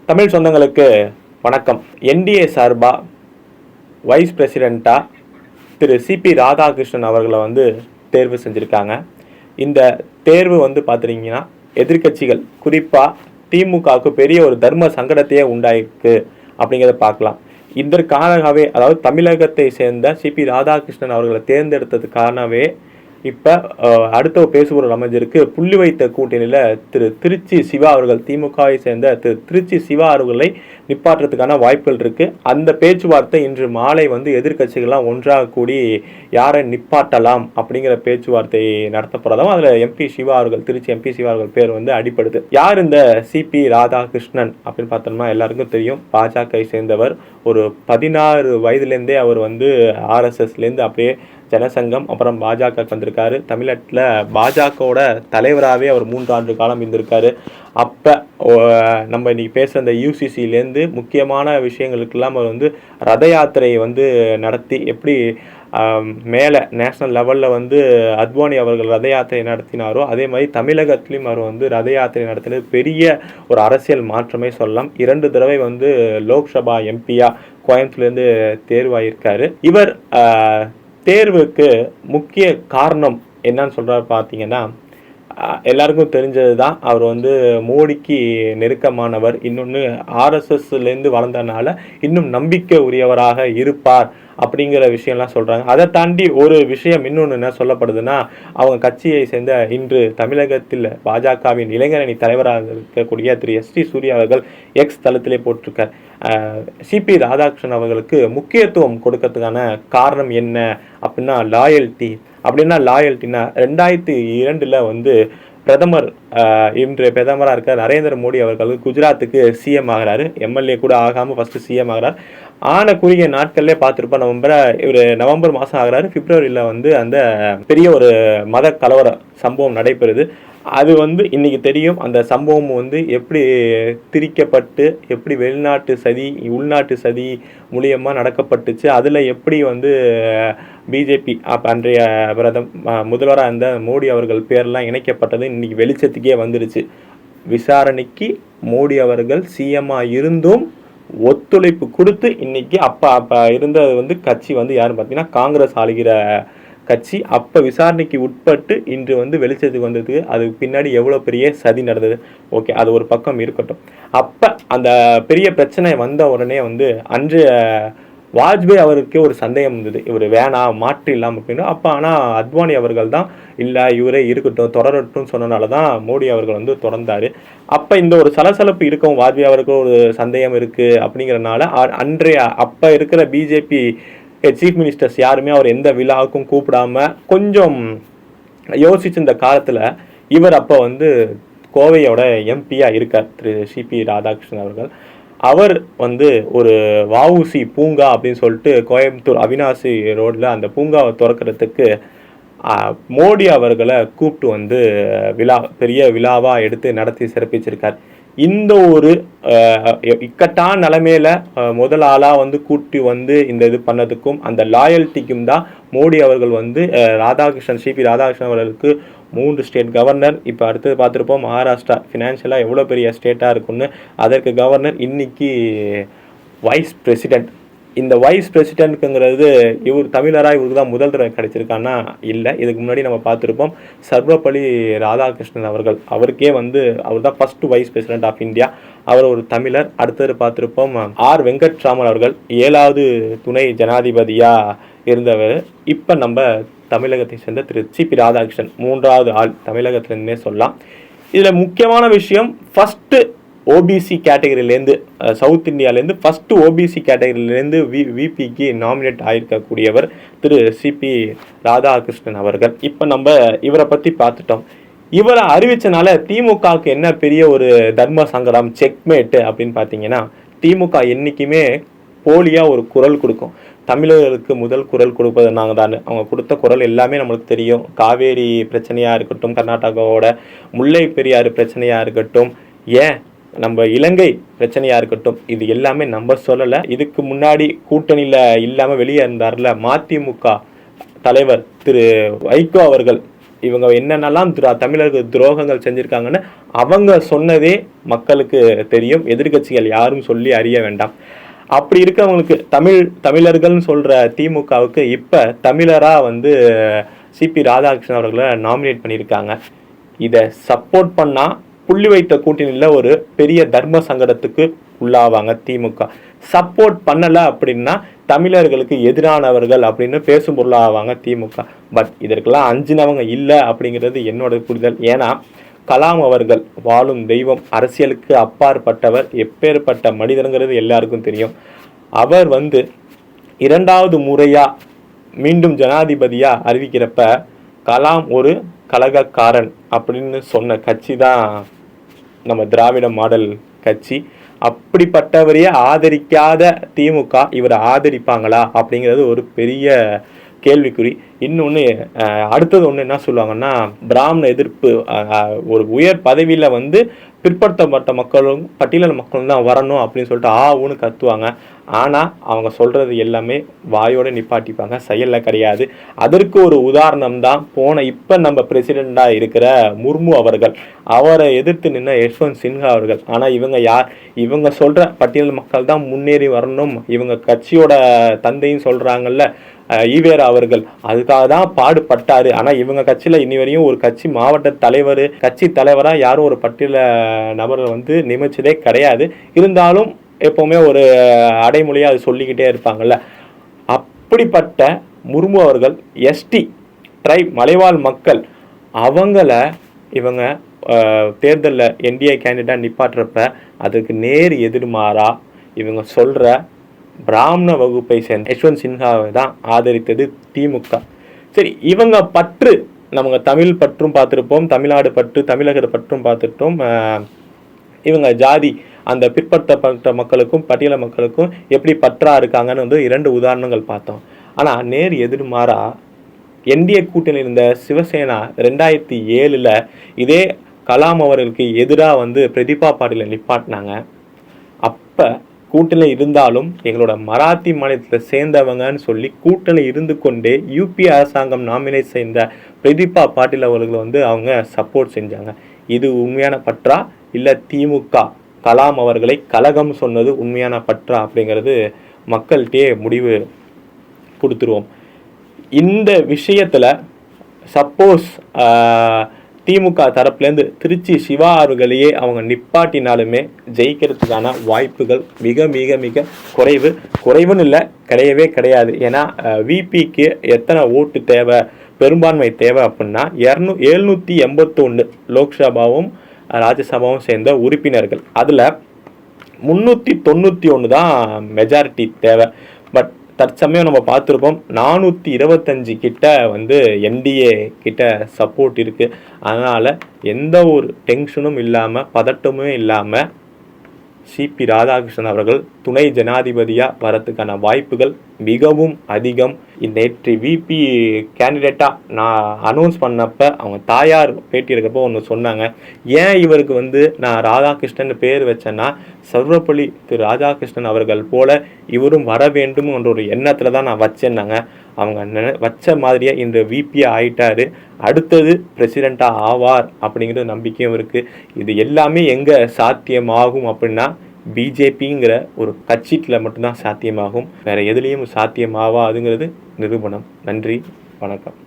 தமிழ் சொந்தங்களுக்கு வணக்கம். என்டிஏ சார்பா வைஸ் பிரசிடெண்ட்டாக திரு சிபி ராதாகிருஷ்ணன் அவர்களை தேர்வு செஞ்சுருக்காங்க. இந்த தேர்வு பார்த்துட்டிங்கன்னா எதிர்கட்சிகள் குறிப்பாக திமுகவுக்கு பெரிய ஒரு தர்ம சங்கடத்தையே உண்டாயிருக்கு அப்படிங்கிறத பார்க்கலாம். இதற்காகவே அதாவது தமிழகத்தை சேர்ந்த சிபி ராதாகிருஷ்ணன் அவர்களை தேர்ந்தெடுத்ததுக்காகவே இப்போ அடுத்த பேசுபொருள் அமைஞ்சிருக்கு. புள்ளி வைத்த கூட்டணியில் திருச்சி சிவா அவர்கள், திமுகவை சேர்ந்த திருச்சி சிவா அவர்களை நிப்பாட்டுறதுக்கான வாய்ப்புகள் இருக்குது. அந்த பேச்சுவார்த்தை இன்று மாலை எதிர்கட்சிகள்லாம் ஒன்றாக கூடி யாரை நிப்பாட்டலாம் அப்படிங்கிற பேச்சுவார்த்தை நடத்தப்படுறதும் அதில் எம்பி சிவா அவர்கள், திருச்சி எம்பி சிவா அவர்கள் பேர் அடிப்படுது. யார் இந்த சிபி ராதாகிருஷ்ணன் அப்படின்னு பார்த்தோம்னா எல்லாருக்கும் தெரியும். பாஜகவை சேர்ந்தவர். ஒரு 16 வயதுலேருந்தே அவர் ஆர்எஸ்எஸ்லேருந்து அப்படியே ஜனசங்கம் அப்புறம் பாஜக வந்திருக்காரு. தமிழ்நாட்டில் பாஜகவோட தலைவராகவே அவர் 3 ஆண்டு காலம் இருந்திருக்காரு. அப்போ நம்ம இன்றைக்கி பேசுகிற இந்த யூசிசிலேருந்து முக்கியமான விஷயங்களுக்கெல்லாம் அவர் ரத யாத்திரையை நடத்தி எப்படி மேலே நேஷ்னல் லெவலில் அத்வானி அவர்கள் ரத யாத்திரை நடத்தினாரோ அதே மாதிரி தமிழகத்திலையும் அவர் ரத யாத்திரை நடத்தினது பெரிய ஒரு அரசியல் மாற்றமே சொல்லலாம். 2 தடவை லோக்சபா எம்பியாக கோயம்புத்தூர்லேருந்து தேர்வாயிருக்காரு. இவர் தேர்வுக்கு முக்கிய காரணம் என்னன்னு சொல்கிறார் பார்த்தீங்கன்னா, எல்லாருக்கும் தெரிஞ்சது தான். அவர் மோடிக்கு நெருக்கமானவர். இன்னொன்று ஆர்எஸ்எஸ்லேருந்து வளர்ந்தனால இன்னும் நம்பிக்கை உரியவராக இருப்பார் அப்படிங்கிற விஷயம்லாம் சொல்கிறாங்க. அதை தாண்டி ஒரு விஷயம் இன்னொன்று என்ன சொல்லப்படுதுன்னா, அவங்க கட்சியை சேர்ந்த இன்று தமிழகத்தில் பாஜகவின் இளைஞரணி தலைவராக இருக்கக்கூடிய திரு எஸ்டி சூர்யா அவர்கள் எக்ஸ் தளத்திலே போட்டிருக்கார். சிபி ராதாகிருஷ்ணன் அவர்களுக்கு முக்கியத்துவம் கொடுக்கறதுக்கான காரணம் என்ன அப்படின்னா லாயல்ட்டி. அப்படின்னா லாயல்ட்டினா 2002 பிரதமர் இன்றைய பிரதமராக இருக்க நரேந்திர மோடி அவர்கள் குஜராத்துக்கு சிஎம் ஆகிறாரு. எம்எல்ஏ கூட ஆகாமல் ஃபஸ்ட்டு சிஎம் ஆகிறார். ஆன குறுகிய நாட்கள்லே பார்த்துருப்போம். நவம்பர் மாதம் ஆகிறாரு. பிப்ரவரியில் அந்த பெரிய ஒரு மத கலவர சம்பவம் நடைபெறுது. அது இன்னைக்கு தெரியும். அந்த சம்பவம் எப்படி திரிக்கப்பட்டு எப்படி வெளிநாட்டு சதி உள்நாட்டு சதி மூலியமாக நடக்கப்பட்டுச்சு. அதில் எப்படி பிஜேபி அன்றைய முதல்வராக அந்த மோடி அவர்கள் பேரெல்லாம் இணைக்கப்பட்டது இன்னைக்கு வெளிச்சத்துக்கே வந்துருச்சு. விசாரணைக்கு மோடி அவர்கள் சிஎம்மாக இருந்தும் ஒத்துழைப்பு கொடுத்து இன்னைக்கு அப்போ இருந்தது கட்சி யாருன்னு பார்த்தீங்கன்னா காங்கிரஸ் ஆளுகிற கட்சி. அப்போ விசாரணைக்கு உட்பட்டு இன்று வெளிச்சத்துக்கு வந்ததுக்கு அதுக்கு பின்னாடி எவ்வளோ பெரிய சதி நடந்தது. ஓகே, அது ஒரு பக்கம் இருக்கட்டும். அப்போ அந்த பெரிய பிரச்சனை வந்த உடனே அன்றைய வாஜ்பாய் அவருக்கே ஒரு சந்தேகம் இருந்தது, இவர் வேணாம் மாற்று இல்லாமல் அப்படின்னு. அப்போ ஆனால் அத்வானி அவர்கள் தான் இல்லை இவரே இருக்கட்டும் தொடரட்டும் சொன்னனால தான் மோடி அவர்கள் தொடர்ந்தார். அப்போ இந்த ஒரு சலசலப்பு இருக்கவும் வாஜ்பாய் அவருக்கு ஒரு சந்தேகம் இருக்குது அப்படிங்கிறனால அப்போ இருக்கிற பிஜேபி சீஃப் மினிஸ்டர்ஸ் யாருமே அவர் எந்த விழாவுக்கும் கூப்பிடாம கொஞ்சம் யோசிச்சு இந்த காலத்தில் இவர் அப்போ கோவையோட எம்பியாக இருக்கார் திரு சிபி ராதாகிருஷ்ணன் அவர்கள். அவர் ஒரு வஉசி பூங்கா அப்படின்னு சொல்லிட்டு கோயம்புத்தூர் அவினாசி ரோடில் அந்த பூங்காவை திறக்கிறதுக்கு மோடி அவர்களை கூப்பிட்டு பெரிய விழாவாக எடுத்து நடத்தி சிறப்பிச்சிருக்கார். இந்த ஒரு இக்கட்டான நிலைமையில முதல் ஆளாக கூட்டி இந்த இது பண்ணதுக்கும் அந்த லாயல்ட்டிக்கும் தான் மோடி அவர்கள் ராதாகிருஷ்ணன் சிபி ராதாகிருஷ்ணன் அவர்களுக்கு 3 ஸ்டேட் கவர்னர். இப்போ அடுத்தது பார்த்துருப்போம் மகாராஷ்டிரா ஃபினான்ஷியலாக எவ்வளோ பெரிய ஸ்டேட்டாக இருக்குன்னு. அதற்கு கவர்னர், இன்னைக்கு வைஸ் பிரசிடெண்ட். இந்த வைஸ் பிரசிடென்ட்ங்கிறது இவர் தமிழராக இவருக்கு தான் முதல் தடவை கிடைச்சிருக்கான்னா இல்லை. இதுக்கு முன்னாடி நம்ம பார்த்துருப்போம் சர்வப்பள்ளி ராதாகிருஷ்ணன் அவர்கள். அவருக்கே அவர் தான் first vice president of India. அவர் ஒரு தமிழர். அடுத்தது பார்த்துருப்போம் ஆர் வெங்கட்ராமன் அவர்கள் 7வது துணை ஜனாதிபதியாக இருந்தவர். இப்போ நம்ம தமிழகத்தை சேர்ந்த திரு சிபி ராதாகிருஷ்ணன் 3வது ஆள் தமிழகத்திலேருந்தே சொல்லலாம். இதில் முக்கியமான விஷயம், ஃபஸ்ட்டு ஓபிசி கேட்டகரியிலேருந்து சவுத் இந்தியாவிலேருந்து ஃபஸ்ட்டு ஓபிசி கேட்டகரியிலேருந்து விபிக்கு நாமினேட் ஆகிருக்கக்கூடியவர் திரு சிபி ராதாகிருஷ்ணன் அவர்கள். இப்போ நம்ம இவரை பற்றி பார்த்துட்டோம். இவரை அறிவிச்சனால திமுகவுக்கு என்ன பெரிய ஒரு தர்ம சங்கடம் செக்மேட்டு அப்படின்னு பார்த்தீங்கன்னா, திமுக என்றைக்குமே போலியாக ஒரு குரல் கொடுக்கும். தமிழர்களுக்கு முதல் குரல் கொடுப்பது நாங்கள் தான். அவங்க கொடுத்த குரல் எல்லாமே நம்மளுக்கு தெரியும். காவேரி பிரச்சனையாக இருக்கட்டும், கர்நாடகாவோட முல்லை பெரியாறு பிரச்சனையாக இருக்கட்டும், ஏன் நம்ம இலங்கை பிரச்சனையாக இருக்கட்டும், இது எல்லாமே நம்ம சொல்லலை. இதுக்கு முன்னாடி கூட்டணியில் இல்லாமல் வெளியே இருந்தார்ல மதிமுக தலைவர் திரு வைகோ அவர்கள், இவங்க என்னென்னலாம் தமிழருக்கு துரோகங்கள் செஞ்சுருக்காங்கன்னு அவங்க சொன்னதே மக்களுக்கு தெரியும். எதிர்கட்சிகள் யாரும் சொல்லி அறிய வேண்டாம். அப்படி இருக்கவங்களுக்கு தமிழர்கள்னு சொல்கிற திமுகவுக்கு இப்போ தமிழராக வந்து சிபி ராதாகிருஷ்ணன் அவர்களை நாமினேட் பண்ணியிருக்காங்க. இதை சப்போர்ட் பண்ணால் புள்ளி வைத்த கூட்டணியில் ஒரு பெரிய தர்ம சங்கடத்துக்கு உள்ளாவாங்க திமுக. சப்போர்ட் பண்ணலை அப்படின்னா தமிழர்களுக்கு எதிரானவர்கள் அப்படின்னு பேசும் பொருளாவாங்க திமுக. பட் இதற்கெல்லாம் அஞ்சினவங்க இல்லை அப்படிங்கிறது என்னோட புரிதல். ஏன்னா கலாம் அவர்கள் வாழும் தெய்வம், அரசியலுக்கு அப்பாற்பட்டவர், எப்பேற்பட்ட மனிதருங்கிறது எல்லாருக்கும் தெரியும். அவர் வந்து 2வது முறையாக மீண்டும் ஜனாதிபதியாக அறிவிக்கிறப்ப கலாம் ஒரு கலகக்காரன் அப்படின்னு சொன்ன கட்சி தான் நம்ம திராவிட மாடல் கட்சி. அப்படிப்பட்டவரையே ஆதரிக்காத திமுக இவரை ஆதரிப்பாங்களா அப்படிங்கிறது ஒரு பெரிய கேள்விக்குறி. இன்னொன்று, அடுத்தது ஒன்று என்ன சொல்லுவாங்கன்னா, பிராமண எதிர்ப்பு, ஒரு உயர் பதவியில் வந்து பிற்படுத்தப்பட்ட மக்களும் பட்டியல் மக்களும் தான் வரணும் அப்படின்னு சொல்லிட்டு ஊன்னு கத்துவாங்க. ஆனால் அவங்க சொல்கிறது எல்லாமே வாயோடு நிப்பாட்டிப்பாங்க, செயலில் கிடையாது. அதற்கு ஒரு உதாரணம் தான் இப்போ நம்ம பிரசிடெண்டாக இருக்கிற முர்மு அவர்கள். அவரை எதிர்த்து நின்ன யஷ்வந்த் சின்ஹா அவர்கள். ஆனால் இவங்க யார்? இவங்க சொல்கிற பட்டியல் மக்கள் தான் முன்னேறி வரணும், இவங்க கட்சியோட தந்தையும் சொல்கிறாங்கல்ல ஈவேரா அவர்கள், அதுக்காக தான் பாடுபட்டாரு. ஆனால் இவங்க கட்சியில் இனி வரையும் ஒரு கட்சி மாவட்ட தலைவர், கட்சி தலைவராக யாரும் ஒரு பட்டியல நபரை வந்து நியமிச்சதே கிடையாது. இருந்தாலும் எப்போவுமே ஒரு அடைமொழியாக அது சொல்லிக்கிட்டே இருப்பாங்கள்ல. அப்படிப்பட்ட முர்மு அவர்கள் எஸ்டி ட்ரைப் மலைவாழ் மக்கள் அவங்கள இவங்க தேர்தலில் என்டிஏ கேண்டிடேட்டாக நிப்பாட்டுறப்ப அதுக்கு நேர் எதிர்மாறா இவங்க சொல்கிற பிராமண வகுப்பை சேர்ந்த யஷ்வந்த் சின்ஹாவை தான் ஆதரித்தது திமுக. சரி, இவங்க பற்று நம்ம தமிழ் பற்றும் பார்த்துருப்போம், தமிழ்நாடு பற்று, தமிழக பற்றும் பார்த்துட்டோம். இவங்க ஜாதி, அந்த பிற்படுத்தப்பட்ட மக்களுக்கும் பட்டியல மக்களுக்கும் எப்படி பற்றா இருக்காங்கன்னு வந்து 2 உதாரணங்கள் பார்த்தோம். ஆனால் நேர் எதிர்மாறா என்டிஏ கூட்டணியில் இருந்த சிவசேனா 2007 இதே கலாம் அவர்களுக்கு எதிராக வந்து பிரதிபா பாட்டீலை நிப்பாட்டினாங்க. அப்போ கூட்டணி இருந்தாலும் எங்களோட மராத்தி மாநிலத்தில் சேர்ந்தவங்கன்னு சொல்லி கூட்டணி இருந்து கொண்டே யூபி அரசாங்கம் நாமினேட் செய்த பிரதிபா பாட்டீல் அவர்கள் வந்து அவங்க சப்போர்ட் செஞ்சாங்க. இது உண்மையான பற்றா, இல்லை திமுக கலாம் அவர்களை கலகம் சொன்னது உண்மையான பற்றா அப்படிங்கிறது மக்கள்கிட்டே முடிவு கொடுத்துருவோம். இந்த விஷயத்தில் சப்போஸ் திமுக தரப்புலேருந்து திருச்சி சிவா அவர்களையே அவங்க நிப்பாட்டினாலுமே ஜெயிக்கிறதுக்கான வாய்ப்புகள் மிக மிக மிக குறைவுன்னு இல்லை, கிடையவே கிடையாது. ஏன்னா விபிக்கு எத்தனை ஓட்டு தேவை, பெரும்பான்மை தேவை அப்படின்னா 781 லோக்சபாவும் ராஜ்யசபாவும் சேர்ந்த உறுப்பினர்கள், அதில் 391 தான் மெஜாரிட்டி தேவை. பட் தற்சமயம் நம்ம பார்த்துருப்போம் 425 கிட்ட வந்து என்டிஏ கிட்ட சப்போர்ட் இருக்குது. அதனால் எந்த ஒரு டென்ஷனும் இல்லாமல் பதட்டமும் இல்லாமல் சிபி ராதாகிருஷ்ணன் அவர்கள் துணை ஜனாதிபதியாக வரத்துக்கான வாய்ப்புகள் மிகவும் அதிகம். நேற்று விபி கேண்டிடேட்டாக நான் அனௌன்ஸ் பண்ணப்போ அவங்க தாயார் பேட்டி எடுக்கப்போ ஒன்று சொன்னாங்க. ஏன் இவருக்கு வந்து நான் ராதாகிருஷ்ணன் பேர் வச்சேன்னா, சர்வப்பள்ளி திரு ராதாகிருஷ்ணன் அவர்கள் போல இவரும் வர வேண்டும் என்ற ஒரு எண்ணத்தில் தான் நான் வச்சேன்னாங்க. அவங்க வச்ச மாதிரியே இந்த விபியாக ஆயிட்டாரு, அடுத்தது பிரசிடெண்ட்டாக ஆவார் அப்படிங்கிற நம்பிக்கையும் இருக்குது. இது எல்லாமே எங்கே சாத்தியமாகும் அப்படின்னா பிஜேபிங்கிற ஒரு கட்சியில் மட்டும்தான் சாத்தியமாகும், வேறு எதுலேயும் சாத்தியமாகாதுங்கிறது நிரூபணம். நன்றி, வணக்கம்.